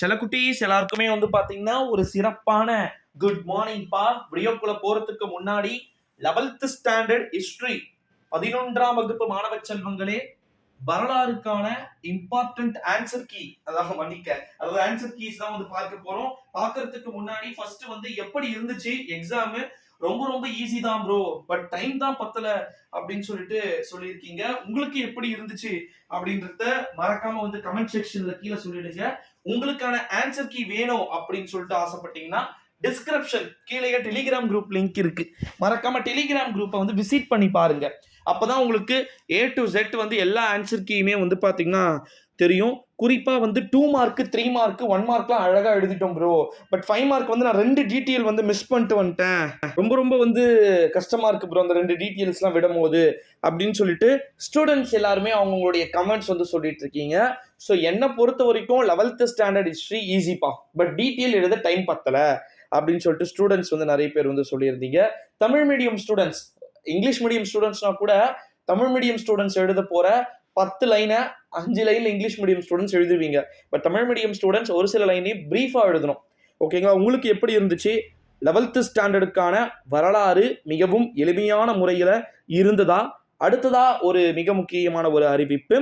சில குட்டீஸ் எல்லாருக்குமே பாத்தீங்கன்னா ஒரு சிறப்பான குட் மார்னிங் பா. வீடியோக்குள்ள போறதுக்கு முன்னாடி 11th ஸ்டாண்டர்ட் ஹிஸ்டரி 11ஆம் வகுப்பு மாணவ செல்வங்களே, வரலாறுக்கான இம்பார்ட்டன்ட் ஆன்சர் கீ, அதாவது ஆன்சர் கீஸ் தான் பார்க்க போறோம். பார்க்கறதுக்கு முன்னாடி ஃபர்ஸ்ட் எப்படி இருந்துச்சு எக்ஸாம்? ரொம்ப ரொம்ப ஈஸி தான் ப்ரோ, பட் டைம் தான் பத்தல அப்படின்னு சொல்லியிருக்கீங்க. உங்களுக்கு எப்படி இருந்துச்சு அப்படின்றத மறக்காம கமெண்ட் செக்ஷன்ல கீழே சொல்லிடுங்க. உங்களுக்கான ஆன்சர் கீ வேணும் அப்படின்னு ஆசைப்பட்டீங்கன்னா டிஸ்கிரிப்ஷன் கீழே டெலிகிராம் குரூப் லிங்க் இருக்கு, மறக்காம டெலிகிராம் குரூப்பை விசிட் பண்ணி பாருங்க. அப்பதான் உங்களுக்கு A to Z எல்லா ஆன்சர் கீயுமே பாத்தீங்கன்னா தெரியும். குறிப்பா 2 மார்க் 3 மார்க் 1 மார்க்லாம் அழகா எழுதிட்டோம் ப்ரோ, பட் 5 மார்க் நான் 2 டீட்டெயில் மிஸ் பண்ணிட்டு வந்துட்டேன். ரொம்ப ரொம்ப கஷ்டமா இருக்கு ப்ரோ அந்த 2 டீட்டெயில்ஸ்லாம் விடும்போது அப்படின்னு சொல்லிட்டு ஸ்டூடெண்ட்ஸ் எல்லாருமே அவங்களுடைய கமெண்ட்ஸ் சொல்லிட்டு இருக்கீங்க. ஸோ என்னை பொறுத்த வரைக்கும் 11th ஸ்டாண்டர்ட் ஹிஸ்ட்ரி ஈஸிப்பா, பட் டீட்டெயில் எழுத டைம் பத்தல அப்படின்னு சொல்லிட்டு ஸ்டூடெண்ட்ஸ் நிறைய பேர் சொல்லியிருந்தீங்க. Tamil medium students, English medium ஸ்டூடெண்ட்ஸ்னா கூட தமிழ் மீடியம் ஸ்டூடெண்ட்ஸ் எழுத போற 10 லைனை 5 லைன்ல இங்கிலீஷ் மீடியம் ஸ்டூடெண்ட்ஸ் எழுதுவீங்க, பட் தமிழ் மீடியம் ஸ்டூடெண்ட்ஸ் ஒரு சில லைனையும் பிரீஃபா எழுதணும். ஓகேங்களா? உங்களுக்கு எப்படி இருந்துச்சு? 11th ஸ்டாண்டர்டுக்கான வரலாறு மிகவும் எளிமையான முறையில் இருந்ததா? அடுத்ததா ஒரு மிக முக்கியமான ஒரு அறிவிப்பு,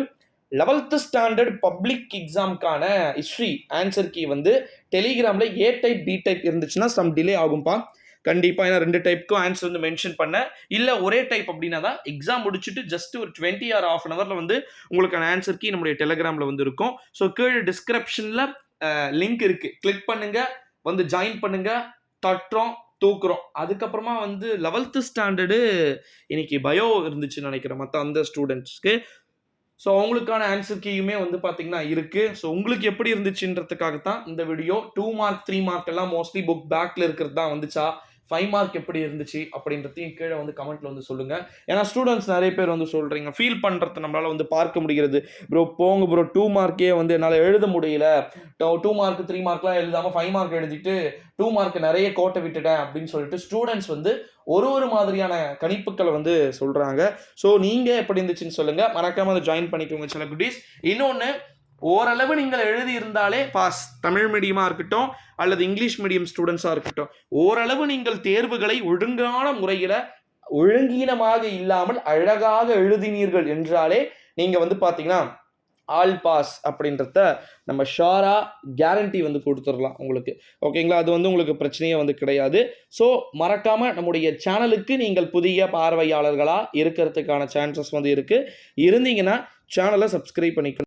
11th ஸ்டாண்டர்ட் பப்ளிக் எக்ஸாம்க்கான ஹிஸ்ட்ரி ஆன்சர் கீ டெலிகிராமில் A டைப் B டைப் இருந்துச்சுன்னா சம் டிலே ஆகும்பா. கண்டிப்பாக ஏன்னா 2 டைப்புக்கும் ஆன்சர் மென்ஷன் பண்ண இல்லை ஒரே டைப் அப்படின்னா தான் எக்ஸாம் முடிச்சுட்டு ஜஸ்ட் ஒரு 20 or half an hourல உங்களுக்கான ஆன்சர் கீ நம்முடைய டெலிகிராமில் இருக்கும். ஸோ கீழே டிஸ்கிரிப்ஷனில் லிங்க் இருக்கு, கிளிக் பண்ணுங்க, ஜாயின் பண்ணுங்க, தட்டுறோம் தூக்குறோம். அதுக்கப்புறமா 11th ஸ்டாண்டர்டு இன்னைக்கு பயோ இருந்துச்சுன்னு நினைக்கிறேன் மற்ற அந்த ஸ்டூடெண்ட்ஸ்க்கு. ஸோ அவங்களுக்கான ஆன்சர் கீயுமே பார்த்தீங்கன்னா இருக்கு. ஸோ உங்களுக்கு எப்படி இருந்துச்சுன்றதுக்காகத்தான் இந்த வீடியோ. 2 மார்க் 3 மார்க் எல்லாம் மோஸ்ட்லி புக் பேக்ல இருக்கிறது தான் வந்துச்சா, 5 மார்க் எப்படி இருந்துச்சு அப்படின்றதையும் கீழே கமெண்ட்ல சொல்லுங்க. ஏன்னா ஸ்டூடெண்ட்ஸ் நிறைய பேர் சொல்றீங்க, ஃபீல் பண்றதை நம்மளால பார்க்க முடிகிறது. ப்ரோ போங்க ப்ரோ, 2 மார்க்கே என்னால் எழுத முடியல, 2 மார்க் 3 மார்க்லாம் எழுதாம 5 மார்க் எழுதிட்டு 2 மார்க் நிறைய கோட்டை விட்டுட்டேன் அப்படின்னு சொல்லிட்டு ஸ்டூடெண்ட்ஸ் ஒரு மாதிரியான கணிப்புகளை சொல்றாங்க. ஸோ நீங்க எப்படி இருந்துச்சுன்னு சொல்லுங்க, மறக்காம அதை ஜாயின் பண்ணிக்கோங்க சில குட்டீஸ். இன்னொன்று, ஓரளவு நீங்கள் எழுதி இருந்தாலே பாஸ், தமிழ் மீடியமா இருக்கட்டும் அல்லது இங்கிலீஷ் மீடியம் ஸ்டூடெண்ட்ஸா இருக்கட்டும், ஓரளவு நீங்கள் தேர்வுகளை ஒழுங்கான முறையில ஒழுங்கீனமாக இல்லாமல் அழகாக எழுதினீர்கள் என்றாலே நீங்க பாத்தீங்கன்னா ஆல் பாஸ் அப்படின்றத நம்ம ஷாரா கேரண்டி கொடுத்துடலாம் உங்களுக்கு. ஓகேங்களா? அது உங்களுக்கு பிரச்சனையே கிடையாது. ஸோ மறக்காம நம்முடைய சேனலுக்கு நீங்கள் புதிய பார்வையாளர்களா இருக்கிறதுக்கான சான்சஸ் இருக்கு. இருந்தீங்கன்னா சேனலை சப்ஸ்கிரைப் பண்ணிக்கணும்.